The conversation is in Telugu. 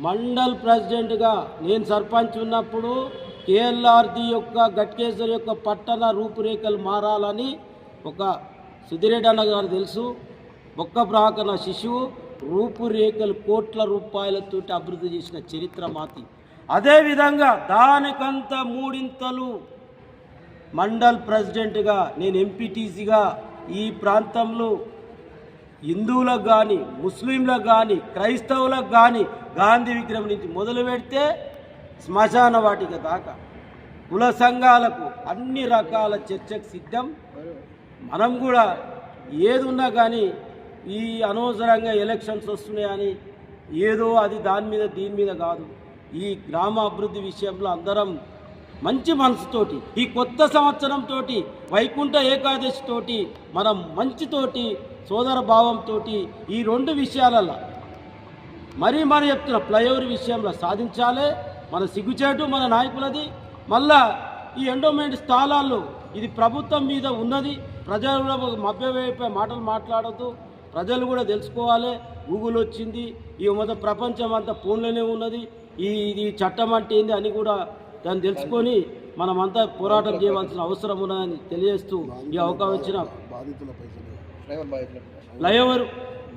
మండల్ ప్రెసిడెంట్గా నేను సర్పంచ్ ఉన్నప్పుడు కేఎల్ఆర్ది యొక్క గట్కేశ్వర్ యొక్క పట్టణ రూపురేఖలు మారాలని ఒక సుధిరెడ్డి అన్న గారు తెలుసు. బొక్క బ్రాహ్మణ శిశువు రూపురేఖలు కోట్ల రూపాయలతో అభివృద్ధి చేసిన చరిత్ర మాతి. అదేవిధంగా దానికంత మూడింతలు మండల్ ప్రెసిడెంట్గా నేను ఎంపీటీసీగా ఈ ప్రాంతంలో హిందువులకు కానీ ముస్లింలకు కానీ క్రైస్తవులకు కానీ గాంధీ విగ్రహం నుంచి మొదలు పెడితే శ్మశాన వాటిక దాకా కుల సంఘాలకు అన్ని రకాల చర్చకు సిద్ధం. మనం కూడా ఏది ఉన్నా కానీ ఈ అనవసరంగా ఎలక్షన్స్ వస్తున్నాయని ఏదో అది దాని మీద దీని మీద కాదు. ఈ గ్రామ అభివృద్ధి విషయంలో అందరం మంచి మనసుతోటి ఈ కొత్త సంవత్సరంతో వైకుంఠ ఏకాదశితోటి మనం మంచితోటి సోదర భావంతో ఈ రెండు విషయాలలో మరీ చెప్తున్న ఫ్లైఓవర్ విషయంలో సాధించాలి. మన సిగ్గుచేటు మన నాయకులది. మళ్ళా ఈ ఎండోమెంట్ స్థలాల్లో ఇది ప్రభుత్వం మీద ఉన్నది. ప్రజలు మభ్యవైపోయే మాటలు మాట్లాడద్దు. ప్రజలు కూడా తెలుసుకోవాలి. గూగుల్ వచ్చింది, ఈ మొత్తం ప్రపంచం అంతా ఫోన్లోనే ఉన్నది. ఈ చట్టం అంటే ఏంది అని కూడా దాన్ని తెలుసుకొని మనమంతా పోరాటం చేయవలసిన అవసరం ఉన్నదని తెలియజేస్తూ ఈ అవకాశం ఇచ్చిన ఫ్లైఓవర్